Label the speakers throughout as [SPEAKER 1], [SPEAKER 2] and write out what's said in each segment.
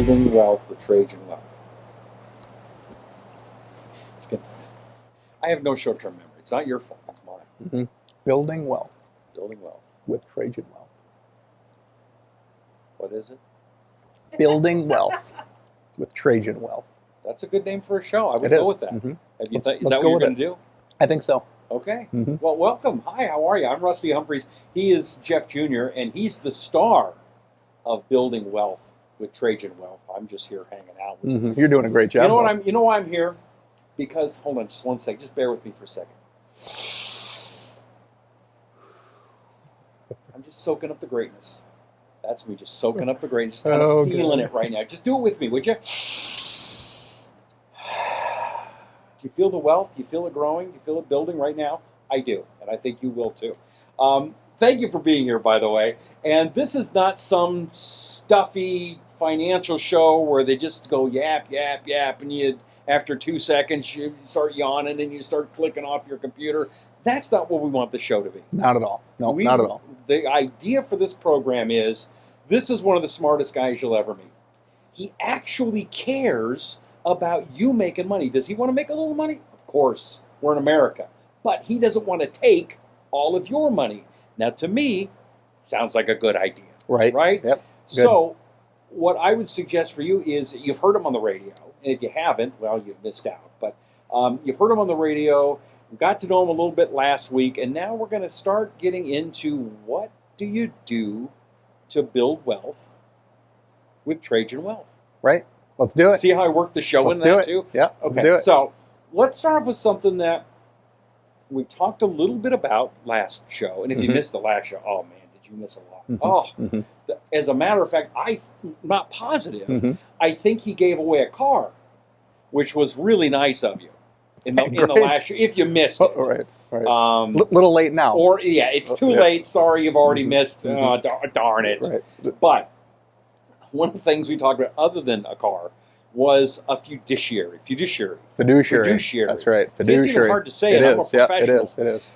[SPEAKER 1] Building Wealth with Trajan Wealth. It's good. I have no short-term memory. It's not your fault. It's mine.
[SPEAKER 2] Mm-hmm. Building Wealth.
[SPEAKER 1] Building Wealth.
[SPEAKER 2] With Trajan Wealth.
[SPEAKER 1] What is it?
[SPEAKER 2] Building Wealth with Trajan Wealth.
[SPEAKER 1] That's a good name for a show. I would
[SPEAKER 2] It
[SPEAKER 1] go
[SPEAKER 2] is.
[SPEAKER 1] with that.
[SPEAKER 2] Mm-hmm.
[SPEAKER 1] Is that what you're going to do?
[SPEAKER 2] I think so.
[SPEAKER 1] Okay.
[SPEAKER 2] Mm-hmm.
[SPEAKER 1] Well, welcome. Hi, how are you? I'm Rusty Humphries. He is Jeff Jr., and he's the star of Building Wealth with Trajan Wealth. I'm just here hanging out with you.
[SPEAKER 2] You're doing a great job.
[SPEAKER 1] You know why I'm here? Because, hold on just one second. Just bear with me for a second. I'm just soaking up the greatness. That's me, just soaking up the greatness. Just kind of feeling it right now. Just do it with me, would you? Do you feel the wealth? Do you feel it growing? Do you feel it building right now? I do, and I think you will too. Thank you for being here, by the way. And this is not some stuffy financial show where they just go yap, yap, yap, and you, after 2 seconds, you start yawning and you start clicking off your computer. That's not what we want the show to be.
[SPEAKER 2] Not at all. No, not at all.
[SPEAKER 1] The idea for this program is, this is one of the smartest guys you'll ever meet. He actually cares about you making money. Does he want to make a little money? Of course. We're in America. But he doesn't want to take all of your money. Now, to me, sounds like a good idea.
[SPEAKER 2] Right.
[SPEAKER 1] Right?
[SPEAKER 2] Yep. Good.
[SPEAKER 1] So, what I would suggest for you is, you've heard him on the radio. And if you haven't, well, you've missed out. But you've heard him on the radio. We got to know him a little bit last week. And now we're going to start getting into, what do you do to build wealth with Trajan Wealth?
[SPEAKER 2] Right. Let's do it.
[SPEAKER 1] See how I work the show
[SPEAKER 2] Let's
[SPEAKER 1] in that
[SPEAKER 2] do it.
[SPEAKER 1] too?
[SPEAKER 2] Yeah.
[SPEAKER 1] Okay.
[SPEAKER 2] Let's do it.
[SPEAKER 1] So let's start off with something that we talked a little bit about last show. And if you missed the last show, oh man, did you miss a lot? As a matter of fact, I'm not positive. I think he gave away a car, which was really nice of you in the last show, if you missed it.
[SPEAKER 2] Right. Little late now.
[SPEAKER 1] Or, yeah, it's too late. Sorry, you've already missed. Darn it.
[SPEAKER 2] Right.
[SPEAKER 1] But one of the things we talked about, other than a car, was a fiduciary.
[SPEAKER 2] Fiduciary. That's right. Fiduciary.
[SPEAKER 1] See, it's even hard to say.
[SPEAKER 2] It
[SPEAKER 1] I'm
[SPEAKER 2] is.
[SPEAKER 1] a professional.
[SPEAKER 2] It is.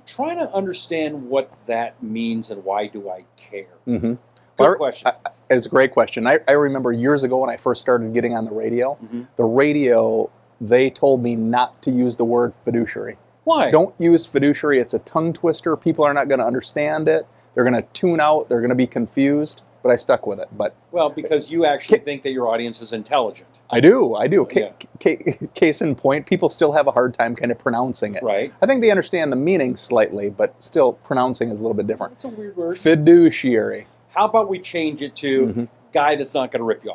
[SPEAKER 1] Trying to understand what that means and why do I care.
[SPEAKER 2] Mm-hmm.
[SPEAKER 1] Good question.
[SPEAKER 2] It's a great question. I remember years ago when I first started getting on the radio, they told me not to use the word fiduciary.
[SPEAKER 1] Why?
[SPEAKER 2] Don't use fiduciary. It's a tongue twister. People are not going to understand it. They're going to tune out. They're going to be confused. But I stuck with it. Well,
[SPEAKER 1] because you actually think that your audience is intelligent.
[SPEAKER 2] I do. Case in point, people still have a hard time kind of pronouncing it.
[SPEAKER 1] Right.
[SPEAKER 2] I think they understand the meaning slightly, but still pronouncing is a little bit different.
[SPEAKER 1] That's a weird word.
[SPEAKER 2] Fiduciary.
[SPEAKER 1] How about we change it to guy that's not going to rip you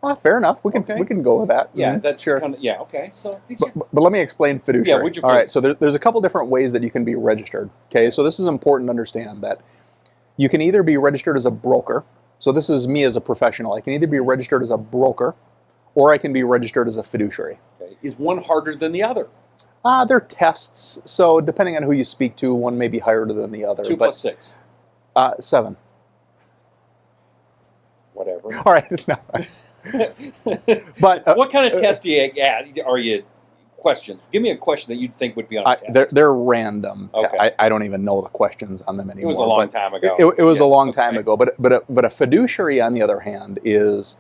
[SPEAKER 1] off?
[SPEAKER 2] Fair enough. We can go with that.
[SPEAKER 1] Yeah, that's
[SPEAKER 2] sure.
[SPEAKER 1] kind of, yeah, okay. So
[SPEAKER 2] but let me explain fiduciary.
[SPEAKER 1] Yeah, would you please?
[SPEAKER 2] All right, so there's a couple different ways that you can be registered. Okay, so this is important to understand that you can either be registered as a broker. So this is me as a professional. I can either be registered as a broker or I can be registered as a fiduciary.
[SPEAKER 1] Okay. Is one harder than the other?
[SPEAKER 2] They're tests. So depending on who you speak to, one may be harder than the other.
[SPEAKER 1] 2 plus 6?
[SPEAKER 2] 7.
[SPEAKER 1] Whatever.
[SPEAKER 2] All right. No. But
[SPEAKER 1] what kind of test are you questions? Give me a question that you'd think would be on a test.
[SPEAKER 2] They're random.
[SPEAKER 1] Okay.
[SPEAKER 2] I don't even know the questions on them anymore.
[SPEAKER 1] It was a long time ago.
[SPEAKER 2] It was a long time ago. But a fiduciary, on the other hand, is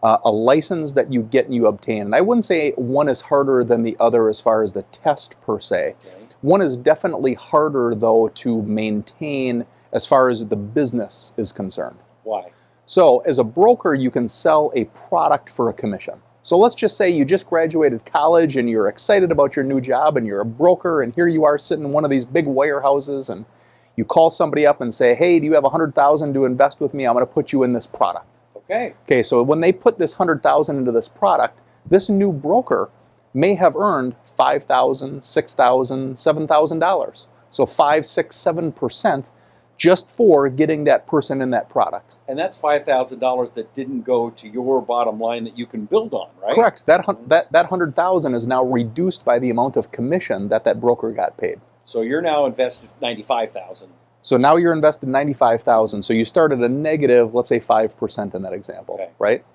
[SPEAKER 2] a license that you get and you obtain. And I wouldn't say one is harder than the other as far as the test per se. Okay. One is definitely harder, though, to maintain as far as the business is concerned.
[SPEAKER 1] Why?
[SPEAKER 2] So as a broker, you can sell a product for a commission. So let's just say you just graduated college and you're excited about your new job and you're a broker, and here you are sitting in one of these big wirehouses and you call somebody up and say, hey, do you have $100,000 to invest with me? I'm going to put you in this product. Okay, so when they put this $100,000 into this product, this new broker may have earned $5,000, $6,000, $7,000. So 5, 6, 7% just for getting that person in that product.
[SPEAKER 1] And that's $5,000 that didn't go to your bottom line that you can build on, right?
[SPEAKER 2] Correct. That $100,000 is now reduced by the amount of commission that broker got paid.
[SPEAKER 1] So you're now invested $95,000.
[SPEAKER 2] So now you're invested $95,000. So you started a negative, let's say 5% in that example, right?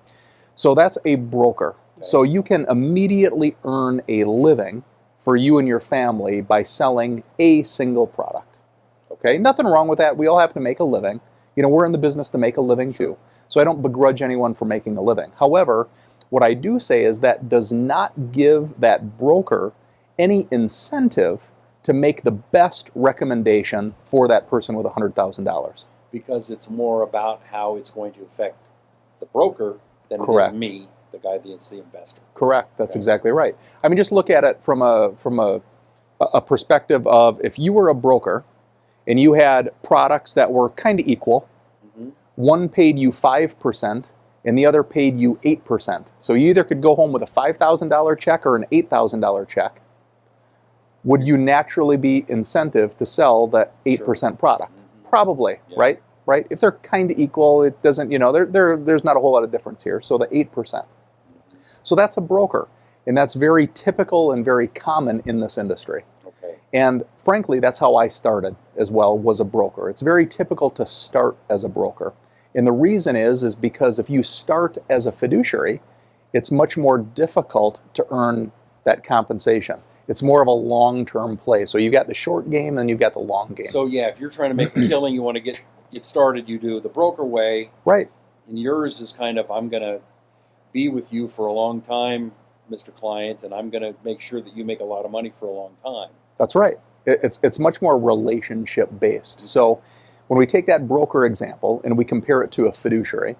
[SPEAKER 2] So that's a broker. Okay. So you can immediately earn a living for you and your family by selling a single product. Okay, nothing wrong with that. We all have to make a living. You know, we're in the business to make a living too. So I don't begrudge anyone for making a living. However, what I do say is that does not give that broker any incentive to make the best recommendation for that person with $100,000.
[SPEAKER 1] Because it's more about how it's going to affect the broker than
[SPEAKER 2] Correct.
[SPEAKER 1] it is me, the guy that's the investor.
[SPEAKER 2] Correct. That's exactly right. I mean, just look at it from a perspective of if you were a broker and you had products that were kind of equal, one paid you 5% and the other paid you 8%. So you either could go home with a $5,000 check or an $8,000 check. Would you naturally be incentive to sell that 8% product? Probably, right? Right? If they're kind of equal, it doesn't, there's not a whole lot of difference here. So the 8%. So that's a broker. And that's very typical and very common in this industry.
[SPEAKER 1] Okay.
[SPEAKER 2] And frankly, that's how I started as well, was a broker. It's very typical to start as a broker. And the reason is because if you start as a fiduciary, it's much more difficult to earn that compensation. It's more of a long-term play. So you've got the short game and you've got the long game.
[SPEAKER 1] So yeah, if you're trying to make a killing, you want to get started, you do the broker way.
[SPEAKER 2] Right.
[SPEAKER 1] And yours is kind of, I'm going to be with you for a long time, Mr. Client, and I'm going to make sure that you make a lot of money for a long time.
[SPEAKER 2] That's right. It's much more relationship-based. So when we take that broker example and we compare it to a fiduciary,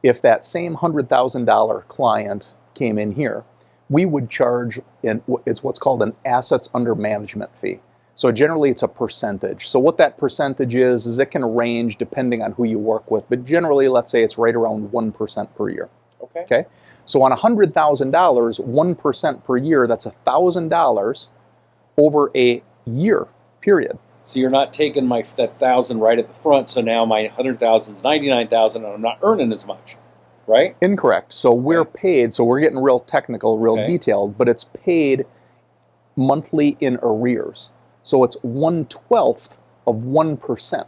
[SPEAKER 2] if that same $100,000 client came in here, we would charge, it's what's called an assets under management fee. So generally it's a percentage. So what that percentage is it can range depending on who you work with, but generally let's say it's right around 1% per year. Okay. So on $100,000, 1% per year, that's $1,000 over a year period.
[SPEAKER 1] So you're not taking that 1,000 right at the front. So now my 100,000 is 99,000, and I'm not earning as much, right?
[SPEAKER 2] Incorrect. So we're paid. So we're getting real technical, real detailed, but it's paid monthly in arrears. So it's 1/12 of 1%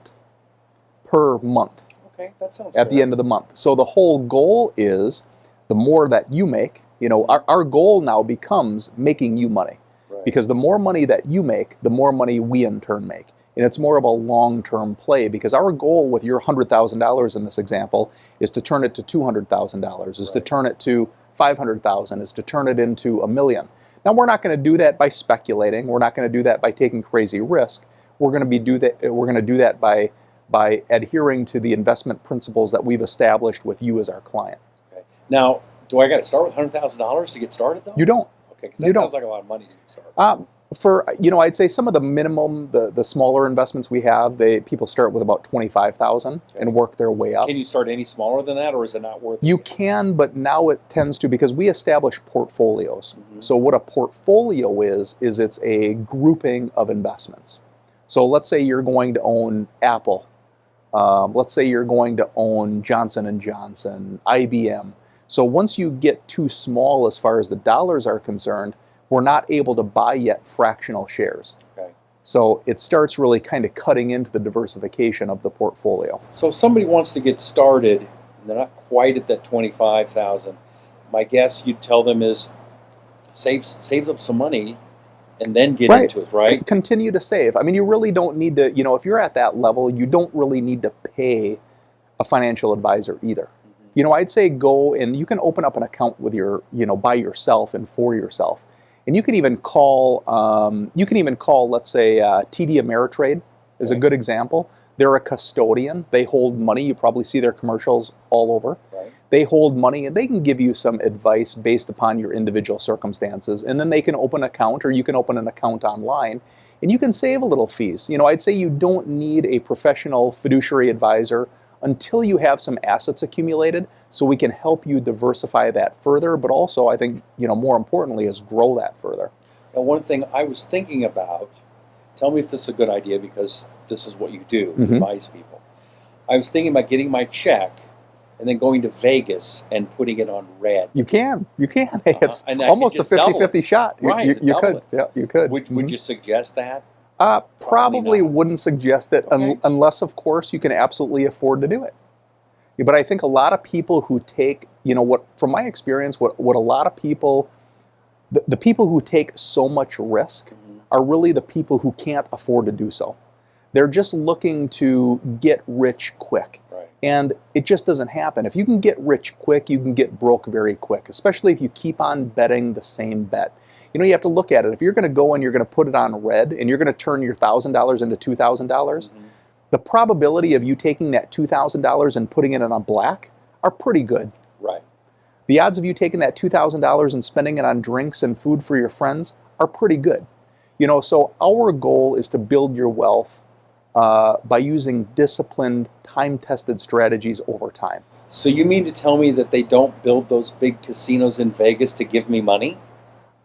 [SPEAKER 2] per month.
[SPEAKER 1] Okay, that sounds
[SPEAKER 2] at the end of the month. So the whole goal is the more that you make, our goal now becomes making you money.
[SPEAKER 1] Right.
[SPEAKER 2] Because the more money that you make, the more money we in turn make. And it's more of a long-term play because our goal with your $100,000 in this example is to turn it to $200,000, is to turn it to $500,000, is to turn it into $1 million. Now we're not going to do that by speculating. We're not going to do that by taking crazy risk. We're going to do that by adhering to the investment principles that we've established with you as our client.
[SPEAKER 1] Okay. Now, do I got to start with $100,000 to get started though?
[SPEAKER 2] You don't.
[SPEAKER 1] Okay, because that sounds like a lot of money to get started.
[SPEAKER 2] I'd say some of the minimum, the smaller investments we have, people start with about $25,000 and work their way up.
[SPEAKER 1] Can you start any smaller than that, or is it not worth it?
[SPEAKER 2] You can, but now it tends to, because we establish portfolios. So what a portfolio is it's a grouping of investments. So let's say you're going to own Apple. Let's say you're going to own Johnson & Johnson, IBM. So once you get too small as far as the dollars are concerned, we're not able to buy yet fractional shares.
[SPEAKER 1] Okay.
[SPEAKER 2] So it starts really kind of cutting into the diversification of the portfolio.
[SPEAKER 1] So if somebody wants to get started, and they're not quite at that $25,000, my guess you'd tell them is save up some money and then get into it, right?
[SPEAKER 2] Continue to save. I mean, you really don't need to, if you're at that level, you don't really need to pay a financial advisor either. I'd say go and you can open up an account with by yourself and for yourself. And you can even call, let's say, TD Ameritrade is a good example. They're a custodian. They hold money. You probably see their commercials all over.
[SPEAKER 1] Right.
[SPEAKER 2] They hold money, and they can give you some advice based upon your individual circumstances. And then they can open an account, or you can open an account online, and you can save a little fees. I'd say you don't need a professional fiduciary advisor until you have some assets accumulated, so we can help you diversify that further, but also I think, more importantly, is grow that further.
[SPEAKER 1] Now, one thing I was thinking about, tell me if this is a good idea, because this is what you do, advise people. I was thinking about getting my check and then going to Vegas and putting it on red.
[SPEAKER 2] You can. It's almost a 50-50 shot.
[SPEAKER 1] Right.
[SPEAKER 2] You could. Yeah, you could.
[SPEAKER 1] Would you suggest that?
[SPEAKER 2] Probably wouldn't suggest it unless, of course, you can absolutely afford to do it. But I think a lot of people who take, from my experience, what a lot of people, the people who take so much risk are really the people who can't afford to do so. They're just looking to get rich quick.
[SPEAKER 1] Right.
[SPEAKER 2] And it just doesn't happen. If you can get rich quick, you can get broke very quick, especially if you keep on betting the same bet. You have to look at it. If you're going to go and you're going to put it on red and you're going to turn your $1,000 into $2,000, the probability of you taking that $2,000 and putting it on black are pretty good.
[SPEAKER 1] Right.
[SPEAKER 2] The odds of you taking that $2,000 and spending it on drinks and food for your friends are pretty good. So our goal is to build your wealth by using disciplined, time-tested strategies over time.
[SPEAKER 1] So you mean to tell me that they don't build those big casinos in Vegas to give me money?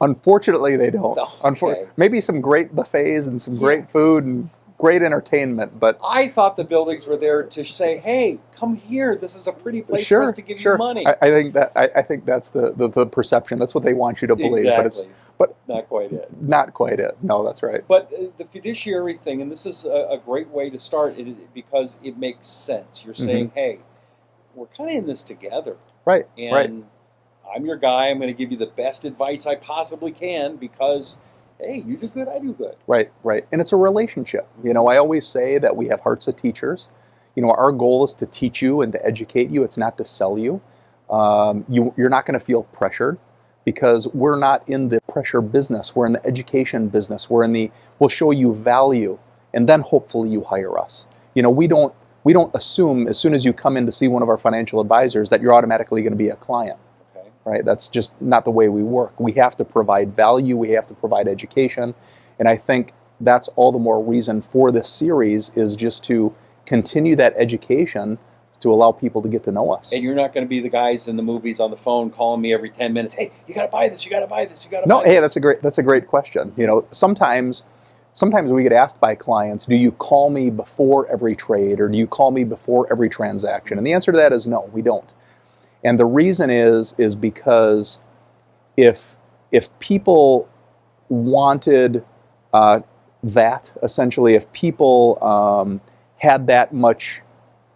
[SPEAKER 2] Unfortunately, they don't.
[SPEAKER 1] Okay.
[SPEAKER 2] Maybe some great buffets and some great food and great entertainment, but
[SPEAKER 1] I thought the buildings were there to say, "Hey, come here. This is a pretty place for us to give you money."
[SPEAKER 2] I think that's the perception. That's what they want you to believe.
[SPEAKER 1] Exactly.
[SPEAKER 2] But
[SPEAKER 1] not quite it.
[SPEAKER 2] Not quite it. No, that's right.
[SPEAKER 1] But the fiduciary thing, and this is a great way to start because it makes sense. You're saying, "Hey, we're kind of in this together."
[SPEAKER 2] Right.
[SPEAKER 1] And
[SPEAKER 2] right.
[SPEAKER 1] I'm your guy. I'm going to give you the best advice I possibly can because, hey, you do good, I do good.
[SPEAKER 2] Right, right. And it's a relationship. I always say that we have hearts of teachers. Our goal is to teach you and to educate you. It's not to sell you. You're not going to feel pressured because we're not in the pressure business. We're in the education business. We'll show you value, and then hopefully you hire us. We don't assume as soon as you come in to see one of our financial advisors that you're automatically going to be a client. Right? That's just not the way we work. We have to provide value. We have to provide education. And I think that's all the more reason for this series is just to continue that education to allow people to get to know us.
[SPEAKER 1] And you're not going to be the guys in the movies on the phone calling me every 10 minutes, "Hey, you got to buy this, you got to buy this, you got to buy this."
[SPEAKER 2] No, hey, that's a great question. Sometimes we get asked by clients, "Do you call me before every trade or do you call me before every transaction?" And the answer to that is no, we don't. And the reason is because if people wanted that, essentially, if people had that much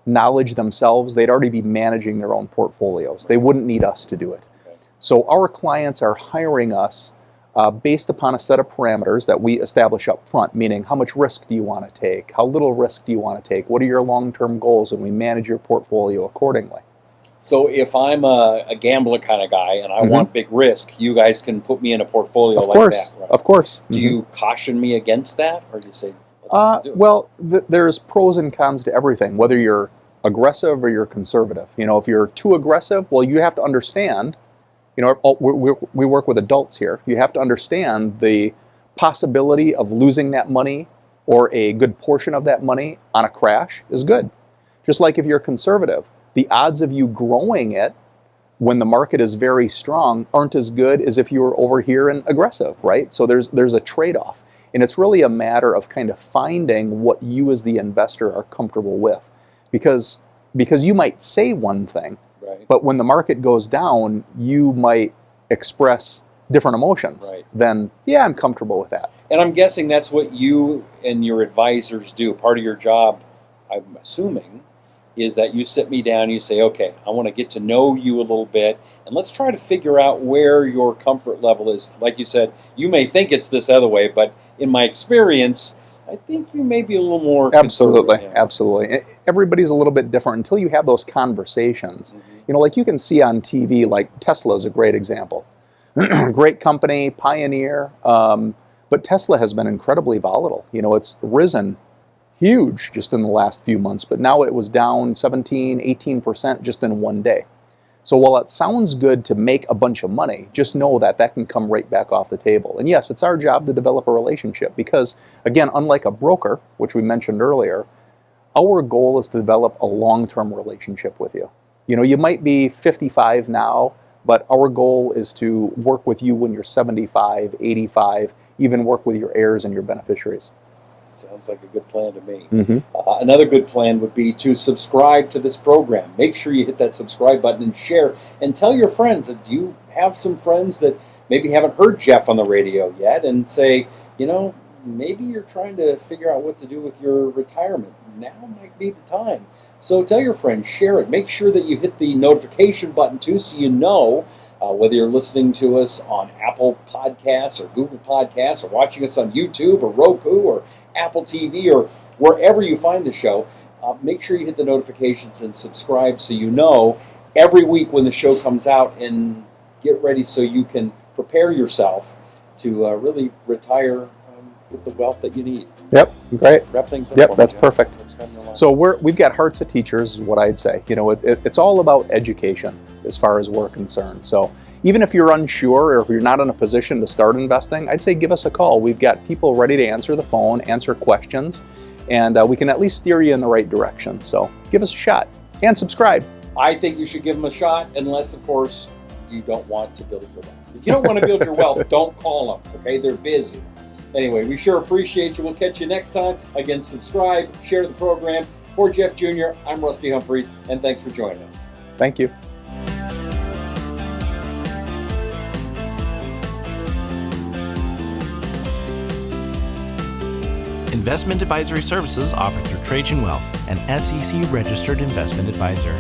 [SPEAKER 2] knowledge themselves, they'd already be managing their own portfolios. They wouldn't need us to do it. Okay. So our clients are hiring us based upon a set of parameters that we establish up front, meaning how much risk do you want to take? How little risk do you want to take? What are your long-term goals? And we manage your portfolio accordingly.
[SPEAKER 1] So if I'm a gambler kind of guy and I want big risk, you guys can put me in a portfolio like that, right?
[SPEAKER 2] Of course.
[SPEAKER 1] Do you caution me against that, or do you say,
[SPEAKER 2] well, there's pros and cons to everything, whether you're aggressive or you're conservative. If you're too aggressive, well, you have to understand, we work with adults here. You have to understand the possibility of losing that money or a good portion of that money on a crash is good. Just like if you're conservative, the odds of you growing it when the market is very strong aren't as good as if you were over here and aggressive, right? So there's a trade-off. And it's really a matter of kind of finding what you as the investor are comfortable with. Because you might say one thing, right, but when the market goes down, you might express different emotions than, yeah, I'm comfortable with that.
[SPEAKER 1] And I'm guessing that's what you and your advisors do. Part of your job, I'm assuming, is that you sit me down and you say, okay, I want to get to know you a little bit, and let's try to figure out where your comfort level is. Like you said, you may think it's this other way, but in my experience, I think you may be a little more
[SPEAKER 2] Absolutely. Everybody's a little bit different until you have those conversations. Like you can see on TV, like Tesla is a great example. Great company, pioneer, but Tesla has been incredibly volatile. It's risen huge just in the last few months, but now it was down 17, 18% just in one day. So while it sounds good to make a bunch of money, just know that can come right back off the table. And yes, it's our job to develop a relationship because, again, unlike a broker, which we mentioned earlier, our goal is to develop a long-term relationship with you. You might be 55 now, but our goal is to work with you when you're 75, 85, even work with your heirs and your beneficiaries.
[SPEAKER 1] Sounds like a good plan to me. Another good plan would be to subscribe to this program. Make sure you hit that subscribe button and share. And tell your friends that you have some friends that maybe haven't heard Jeff on the radio yet and say, maybe you're trying to figure out what to do with your retirement. Now might be the time. So tell your friends, share it. Make sure that you hit the notification button too so you know whether you're listening to us on Apple Podcasts or Google Podcasts or watching us on YouTube or Roku or Apple TV or wherever you find the show. make sure you hit the notifications and subscribe so you know every week when the show comes out, and get ready so you can prepare yourself to really retire with the wealth that you need.
[SPEAKER 2] Yep, great.
[SPEAKER 1] Wrap things up.
[SPEAKER 2] Yep, that's perfect.
[SPEAKER 1] Let's spend the line.
[SPEAKER 2] So we've got hearts of teachers, is what I'd say. You know, it's all about education as far as we're concerned. So even if you're unsure or if you're not in a position to start investing, I'd say give us a call. We've got people ready to answer the phone, answer questions, and we can at least steer you in the right direction. So give us a shot and subscribe.
[SPEAKER 1] I think you should give them a shot, unless, of course, you don't want to build your wealth. If you don't want to build your wealth, don't call them, okay? They're busy. Anyway, we sure appreciate you. We'll catch you next time. Again, subscribe, share the program. For Jeff Jr., I'm Rusty Humphries, and thanks for joining us.
[SPEAKER 2] Thank you.
[SPEAKER 3] Investment advisory services offered through Trajan Wealth, an SEC-registered investment advisor.